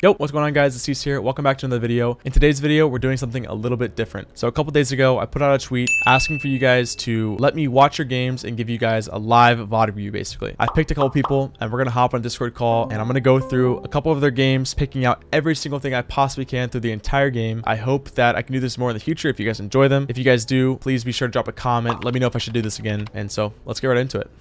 Yo, what's going on, guys? It's Ceice here. Welcome back to another video. In today's video, we're doing something a little bit different. So a couple days ago, I put out a tweet asking for you guys to let me watch your games and give you guys a live VOD review, basically. I picked a couple people and we're going to hop on a Discord call and I'm going to go through a couple of their games, picking out every single thing I possibly can through the entire game. I hope that I can do this more in the future if you guys enjoy them. If you guys do, please be sure to drop a comment. Let me know if I should do this again. And so let's get right into it.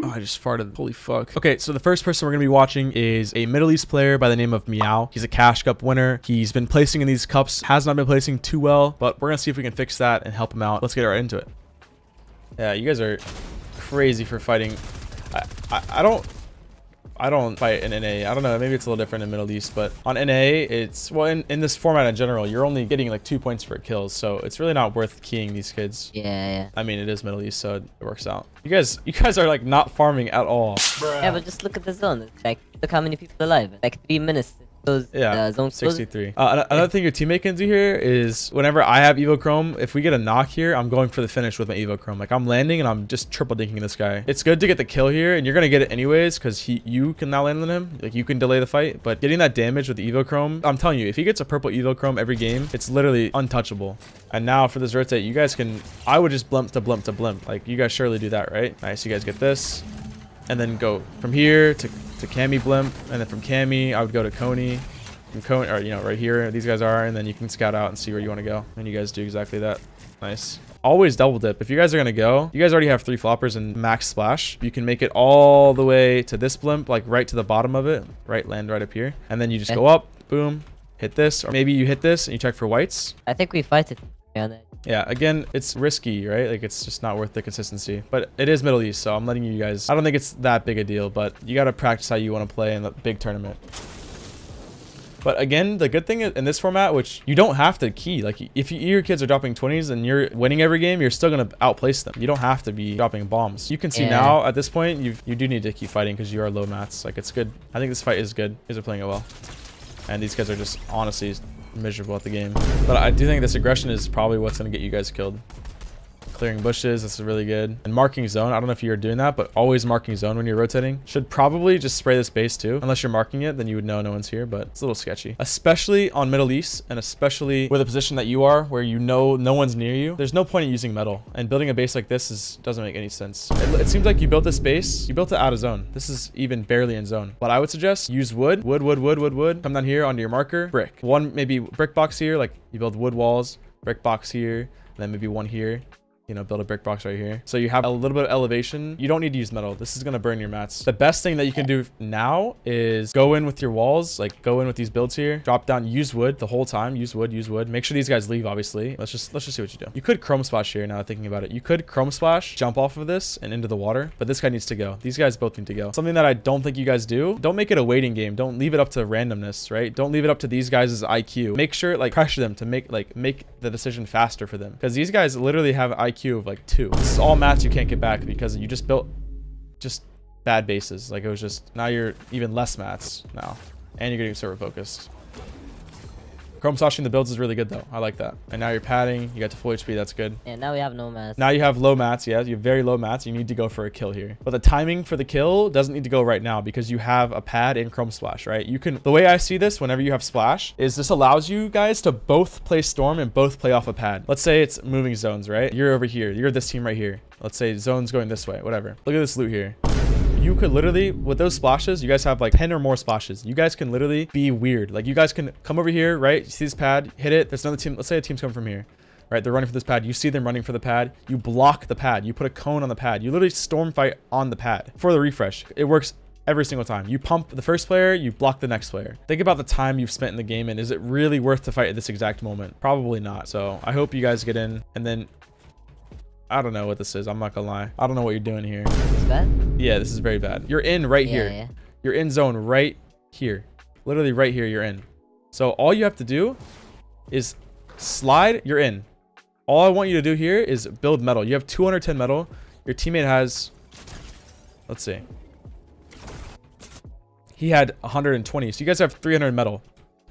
Oh, I just farted. Holy fuck. Okay, so the first person we're going to be watching is a Middle East player by the name of Meow. He's a Cash Cup winner. He's been placing in these cups, has not been placing too well, but we're going to see if we can fix that and help him out. Let's get right into it. Yeah, you guys are crazy for fighting. I don't fight in NA. I don't know. Maybe it's a little different in Middle East, but on NA, it's, well, in this format in general, you're only getting like 2 points for kills. So it's really not worth keying these kids. Yeah. I mean, it is Middle East, so it works out. You guys are like not farming at all. Yeah, but just look at the zone. It's like, look how many people are alive. Like 3 minutes. Yeah, 63. Another thing your teammate can do here is whenever I have Evo Chrome, if we get a knock here, I'm going for the finish with my Evo Chrome. Like I'm landing and I'm just triple dinking this guy. It's good to get the kill here and you're going to get it anyways because you can now land on him. Like you can delay the fight, but getting that damage with the Evo Chrome, I'm telling you, if he gets a purple Evo Chrome every game, it's literally untouchable. And now for this rotate, you guys can, I would just blimp to blimp to blimp. Like you guys surely do that, right? Nice, you guys get this. And then go from here to Cammy blimp. And then from Cammy, I would go to Coney. From Coney, or you know, right here, these guys are, and then you can scout out and see where you want to go. And you guys do exactly that. Nice. Always double dip. If you guys are going to go, you guys already have 3 floppers and max splash. You can make it all the way to this blimp, like right to the bottom of it. Right, land right up here. And then you just go up, boom, hit this. Or maybe you hit this and you check for whites. I think we fight it. Yeah, again, it's risky, right? Like it's just not worth the consistency. But it is Middle East, so I'm letting you guys, I don't think it's that big a deal, but you got to practice how you want to play in the big tournament. But again, the good thing in this format, which you don't have to key, like if your kids are dropping 20s and you're winning every game, you're still going to outplace them. You don't have to be dropping bombs. You can see now at this point, you do need to keep fighting because you are low mats. Like it's good. I think this fight is good. These are playing it well. And these guys are just honestly miserable at the game. But I do think this aggression is probably what's going to get you guys killed. Clearing bushes, this is really good. And marking zone, I don't know if you're doing that, but always marking zone when you're rotating. Should probably just spray this base too. Unless you're marking it, then you would know no one's here, but it's a little sketchy. Especially on Middle East, and especially with a position that you are, where you know no one's near you. There's no point in using metal. And building a base like this doesn't make any sense. It seems like you built this base, you built it out of zone. This is even barely in zone. What I would suggest, use wood. Come down here onto your marker, brick. One, maybe brick box here, like you build wood walls, brick box here, and then maybe one here. You know, build a brick box right here. So you have a little bit of elevation. You don't need to use metal. This is going to burn your mats. The best thing that you can do now is go in with your walls, like go in with these builds here, drop down, use wood the whole time. Use wood. Make sure these guys leave, obviously. Let's just see what you do. You could chrome splash here now thinking about it. You could chrome splash, jump off of this and into the water, but this guy needs to go. These guys both need to go. Something that I don't think you guys do. Don't make it a waiting game. Don't leave it up to randomness, right? Don't leave it up to these guys' IQ. Make sure, like, pressure them to make the decision faster for them. Because these guys literally have IQ of like 2. This is all mats you can't get back because you just built just bad bases. Like it was just, now you're even less mats now. And you're getting server focused. Chrome slashing the builds is really good though. I like that. And now you're padding. You got to full HP. That's good. Yeah, now we have no mats. Now you have low mats. Yeah, you have very low mats. You need to go for a kill here. But the timing for the kill doesn't need to go right now because you have a pad and chrome splash, right? You can, the way I see this whenever you have splash is this allows you guys to both play storm and both play off a pad. Let's say it's moving zones, right? You're over here. You're this team right here. Let's say zone's going this way, whatever. Look at this loot here. You could literally, with those splashes, you guys have like 10 or more splashes. You guys can literally be weird. Like you guys can come over here, right? You see this pad, hit it. There's another team. Let's say a team's coming from here, right? They're running for this pad. You see them running for the pad. You block the pad. You put a cone on the pad. You literally storm fight on the pad for the refresh. It works every single time. You pump the first player, you block the next player. Think about the time you've spent in the game and is it really worth to fight at this exact moment? Probably not. So I hope you guys get in and then I don't know what this is. I'm not gonna lie. I don't know what you're doing here. It's bad? Yeah, this is very bad. You're in right here. Yeah. You're in zone right here. Literally right here, you're in. So all you have to do is slide, you're in. All I want you to do here is build metal. You have 210 metal. Your teammate has, let's see. He had 120. So you guys have 300 metal,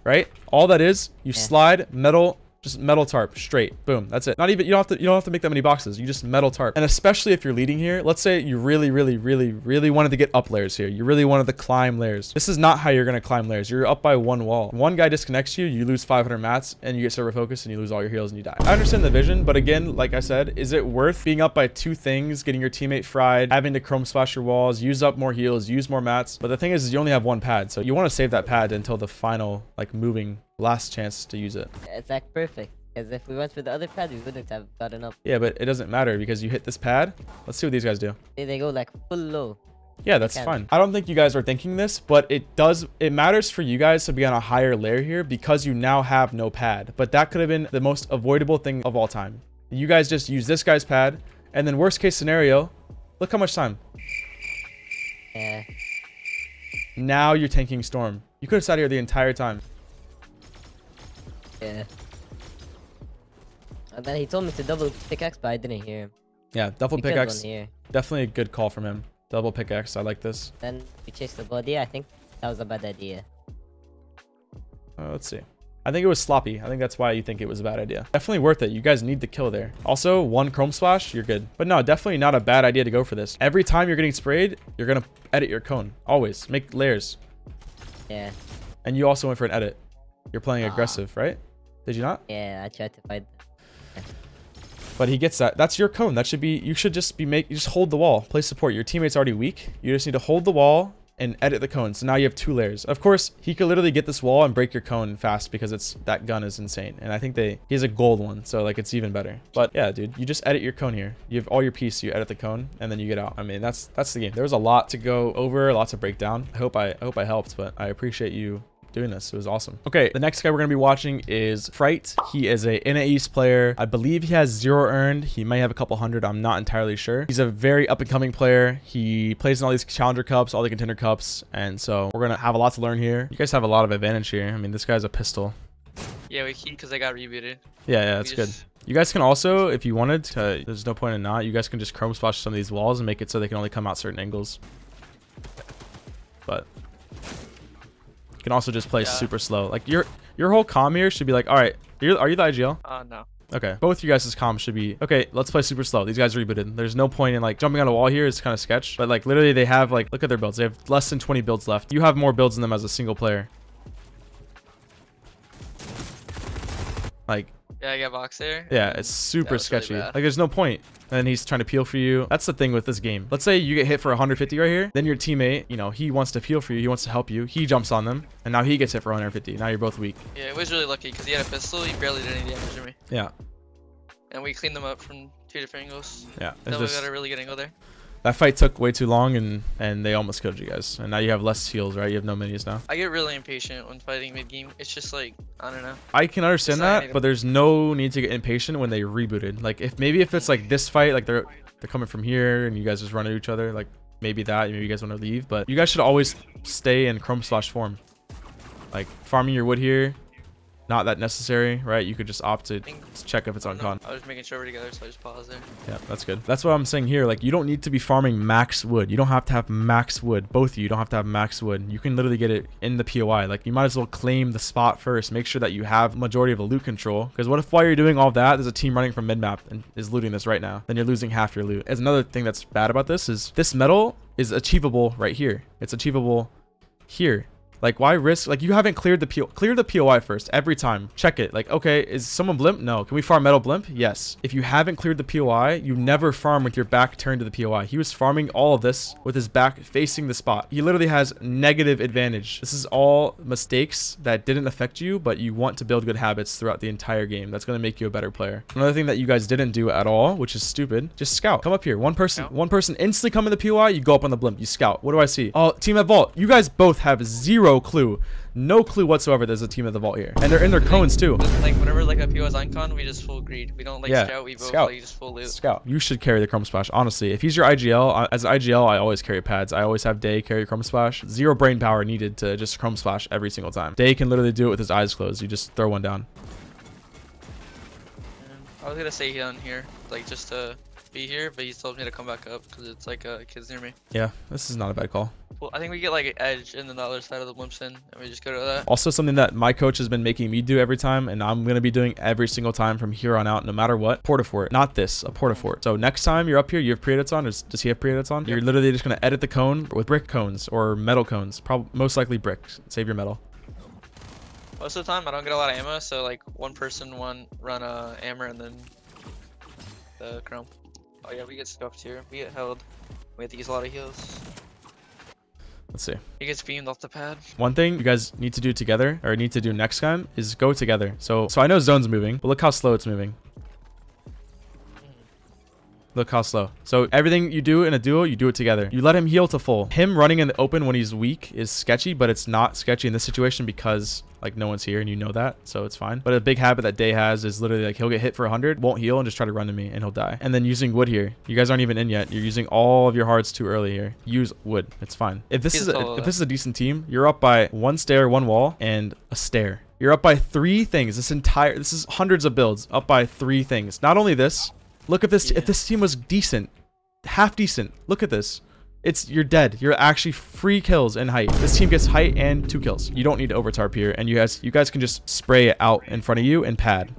right? All that is, you slide metal Just metal tarp straight. Boom. That's it. Not even, you don't have to make that many boxes. You just metal tarp. And especially if you're leading here, let's say you really wanted to get up layers here. You really wanted to climb layers. This is not how you're going to climb layers. You're up by one wall. One guy disconnects you, you lose 500 mats and you get server focus and you lose all your heals and you die. I understand the vision, but again, like I said, is it worth being up by 2 things, getting your teammate fried, having to chrome splash your walls, use up more heals, use more mats? But the thing is you only have 1 pad. So you want to save that pad until the final, like, moving last chance to use it. It's like perfect. Because if we went for the other pad, we wouldn't have gotten up. Yeah, but it doesn't matter because you hit this pad. Let's see what these guys do. They go like full low. Yeah, that's fine. I don't think you guys are thinking this, but it matters for you guys to be on a higher layer here because you now have no pad. But that could have been the most avoidable thing of all time. You guys just use this guy's pad, and then worst case scenario, look how much time. Yeah. Now you're tanking Storm. You could have sat here the entire time. Yeah. And then he told me to double pickaxe, but I didn't hear him. Yeah, double pickaxe. Definitely a good call from him. Double pickaxe. I like this. Then we chased the body. I think that was a bad idea. Let's see. I think it was sloppy. I think that's why you think it was a bad idea. Definitely worth it. You guys need the kill there. Also, 1 chrome splash, you're good. But no, definitely not a bad idea to go for this. Every time you're getting sprayed, you're going to edit your cone. Always. Make layers. Yeah. And you also went for an edit. You're playing aggressive, right? Did you not? Yeah, I tried to fight. But he gets that. That's your cone. That should be, you should just be you just hold the wall. Play support. Your teammate's already weak. You just need to hold the wall and edit the cone. So now you have 2 layers. Of course, he could literally get this wall and break your cone fast because that gun is insane. And I think he has a gold one, so like it's even better. But yeah, dude, you just edit your cone here. You have all your piece, you edit the cone, and then you get out. I mean, that's the game. There was a lot to go over, lots to break down. I hope I helped, but I appreciate you doing this. It was awesome. Okay, the next guy we're gonna be watching is Fright. He is a NA East player. I believe he has 0 earned. He may have a couple hundred. I'm not entirely sure. He's a very up and coming player. He plays in all these challenger cups, all the contender cups, and so we're gonna have a lot to learn here. You guys have a lot of advantage here. I mean, this guy's a pistol. Yeah, we keep because I got rebooted. Yeah, that's good. You guys can also, if you wanted to, there's no point in not, you guys can just chrome splash some of these walls and make it so they can only come out certain angles. But you can also just play super slow. Like your whole comm here should be like, all right, are you the IGL? No. Okay, both you guys' comms should be, okay, let's play super slow. These guys are rebooted. There's no point in like jumping on a wall here. It's kind of sketch. But like literally they have like, look at their builds. They have less than 20 builds left. You have more builds than them as a single player. Like, yeah, I got box there. Yeah, it's super sketchy. Really like there's no point. And he's trying to peel for you. That's the thing with this game. Let's say you get hit for 150 right here. Then your teammate, you know, he wants to peel for you. He wants to help you. He jumps on them. And now he gets hit for 150. Now you're both weak. Yeah, it was really lucky because he had a pistol. He barely did any damage to me. Yeah. And we cleaned them up from 2 different angles. Yeah. Then we got a really good angle there. That fight took way too long and they almost killed you guys. And now you have less heals, right? You have no minis now. I get really impatient when fighting mid-game. It's just like, I don't know. I can understand that, but there's no need to get impatient when they rebooted. Like if it's like this fight, like they're coming from here and you guys just run at each other, like maybe you guys want to leave, but you guys should always stay in chrome splash form. Like farming your wood here, not that necessary, right? You could just opt to check if it's on con. I was making sure we're together, so I just paused there. Yeah, that's good. That's what I'm saying here. Like, you don't need to be farming max wood. You don't have to have max wood. Both of you don't have to have max wood. You can literally get it in the POI. Like, you might as well claim the spot first. Make sure that you have majority of the loot control. Because what if while you're doing all that, there's a team running from mid-map and is looting this right now? Then you're losing half your loot. As another thing that's bad about this is this metal is achievable right here. It's achievable here. Like, why risk? Like, you haven't cleared the POI first every time. Check it. Like, okay, is someone blimp? No. Can we farm metal blimp? Yes. If you haven't cleared the POI, you never farm with your back turned to the POI. He was farming all of this with his back facing the spot. He literally has negative advantage. This is all mistakes that didn't affect you, but you want to build good habits throughout the entire game. That's going to make you a better player. Another thing that you guys didn't do at all, which is stupid, just scout. Come up here. One person instantly come in the POI, you go up on the blimp, you scout. What do I see? Oh, team at vault. You guys both have zero clue. No clue whatsoever there's a team at the vault here. And they're in their cones too. Like whenever like a PO's icon, we just full greed. We don't like scout, we vote like just full loot. Scout. You should carry the chrome splash, honestly. If he's your IGL, as an IGL, I always carry pads. I always have Day carry chrome splash. Zero brain power needed to just chrome splash every single time. Day can literally do it with his eyes closed. You just throw one down. I was gonna stay down here, like just to be here, but he told me to come back up because it's like kids near me. Yeah, this is not a bad call. I think we get like an edge and then the other side of the Wimpson, and we just go to that. Also, something that my coach has been making me do every time, and I'm going to be doing every single time from here on out, no matter what. Portafort. Not this, a portafort. So next time you're up here, you have pre-edits on. Does he have pre-edits on? Yep. You're literally just going to edit the cone with brick cones or metal cones. Most likely brick. Save your metal. Most of the time, I don't get a lot of ammo, so like one person run ammo and then the chrome. Oh yeah, we get scuffed here. We get held. We have to use a lot of heals. Let's see. He gets beamed off the pad. One thing you guys need to do together, or need to do next time, is go together. So I know zone's moving, but look how slow it's moving. Look how slow. So everything you do in a duo, you do it together. You let him heal to full. Him running in the open when he's weak is sketchy, but it's not sketchy in this situation because like no one's here and you know that, so it's fine. But a big habit that Day has is literally like he'll get hit for 100, won't heal, and just try to run to me and he'll die. And then using wood here. You guys aren't even in yet. You're using all of your hearts too early here. Use wood. It's fine. If this is a decent team, you're up by one stair, one wall, and a stair. You're up by 3 things. This is hundreds of builds up by 3 things. Not only this, look at this. Yeah. If this team was decent, half decent, look at this. You're dead. You're actually free kills in height. This team gets height and 2 kills. You don't need to over tarp here, and you guys can just spray it out in front of you and pad.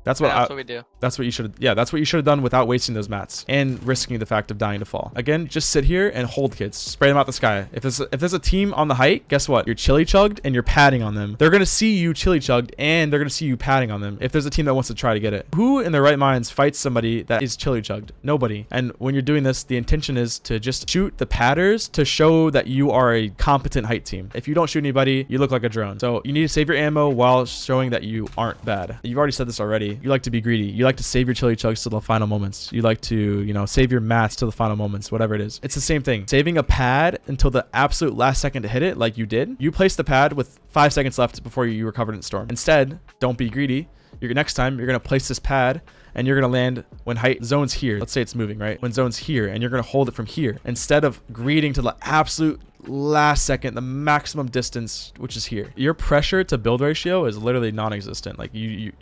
That's what we do. That's what you should. Yeah, that's what you should have done without wasting those mats and risking the fact of dying to fall. Again, just sit here and hold kids. Spray them out the sky. If there's a team on the height, guess what? You're chili chugged and you're padding on them. They're gonna see you chili chugged and they're gonna see you padding on them. If there's a team that wants to try to get it, who in their right minds fights somebody that is chili chugged? Nobody. And when you're doing this, the intention is to just shoot the padders to show that you are a competent height team. If you don't shoot anybody, you look like a drone. So you need to save your ammo while showing that you aren't bad. You've already said this already. You like to be greedy. You like to save your chili chugs to the final moments. You like to, you know, save your mats to the final moments, whatever it is. It's the same thing. Saving a pad until the absolute last second to hit it like you did. You place the pad with 5 seconds left before you were covered in storm. Instead, don't be greedy. Next time, you're going to place this pad and you're going to land when height zone's here. Let's say it's moving, right? When zone's here, and you're going to hold it from here instead of greeting to the absolute last second, the maximum distance, which is here. Your pressure to build ratio is literally non-existent. Like you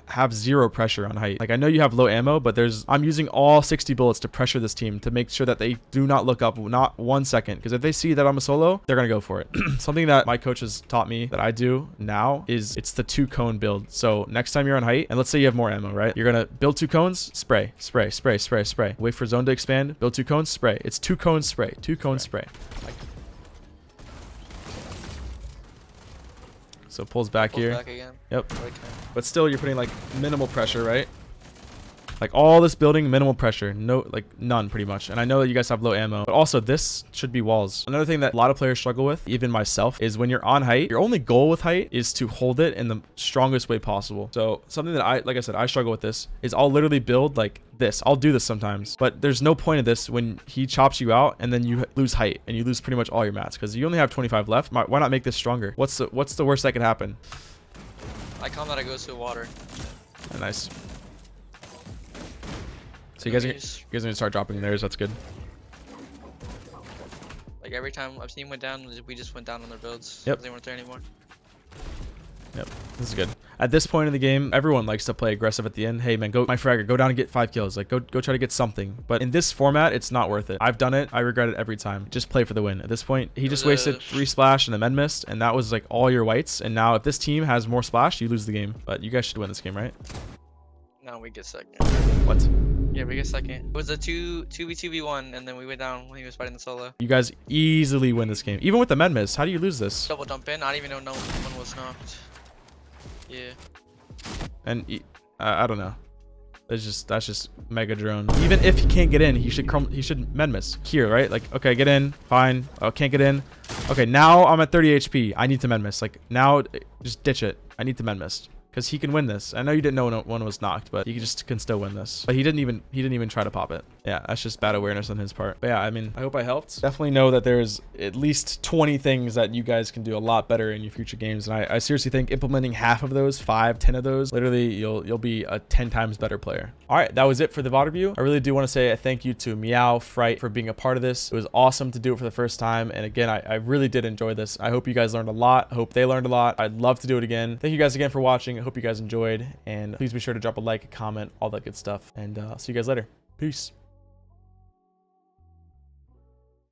have 0 pressure on height. Like I know you have low ammo, but I'm using all 60 bullets to pressure this team to make sure that they do not look up, not 1 second. Because if they see that I'm a solo, they're gonna go for it. Something that my coach has taught me that I do now is it's the 2 cone build. So next time you're on height, and let's say you have more ammo, right? You're gonna build 2 cones, spray, spray, spray, spray, spray. Wait for zone to expand, build 2 cones, spray. It's 2 cones, spray, 2 cones, spray. So pulls back here. Back again. Yep. But still, you're putting like minimal pressure, right? Like all this building, minimal pressure, no, like none pretty much. And I know that you guys have low ammo, but also this should be walls. Another thing that a lot of players struggle with, even myself, is when you're on height, your only goal with height is to hold it in the strongest way possible. So something that like I said, I struggle with this is I'll literally build like this. I'll do this sometimes, but there's no point of this when he chops you out and then you lose height and you lose pretty much all your mats because you only have 25 left. Why not make this stronger? What's the worst that could happen? I come that it goes to water. Oh, nice. So you guys are gonna start dropping theirs. That's good. Like every time I've seen went down, we just went down on their builds. Yep. They weren't there anymore. Yep. This is good. At this point in the game, everyone likes to play aggressive at the end. Hey man, go my fragger, go down and get 5 kills. Like go try to get something. But in this format, it's not worth it. I've done it. I regret it every time. Just play for the win. At this point, he just wasted 3 splash and the med mist, and that was like all your whites. And now if this team has more splash, you lose the game. But you guys should win this game, right? No, we get second. What? Yeah, we get second. It was a 2v1, and then we went down when he was fighting the solo. You guys easily win this game. Even with the med miss, how do you lose this? Double jump in. I didn't even know no one was knocked. Yeah. And I don't know. That's just mega drone. Even if he can't get in, he should med miss here, right? Like, okay, get in, fine. Oh, can't get in. Okay, now I'm at 30 HP. I need to med miss. Like now, just ditch it. I need to med miss. Because he can win this. I know you didn't know one was knocked, but he can still win this. But he didn't even try to pop it. Yeah, that's just bad awareness on his part. But yeah, I mean, I hope I helped. Definitely know that there's at least 20 things that you guys can do a lot better in your future games. And I seriously think implementing half of those, 5, 10 of those, literally you'll be a 10 times better player. All right, that was it for the VOD review. I really do want to say a thank you to Meow, Fright for being a part of this. It was awesome to do it for the first time. And again, I really did enjoy this. I hope you guys learned a lot. I hope they learned a lot. I'd love to do it again. Thank you guys again for watching. I hope you guys enjoyed. And please be sure to drop a like, a comment, all that good stuff. And I'll see you guys later. Peace.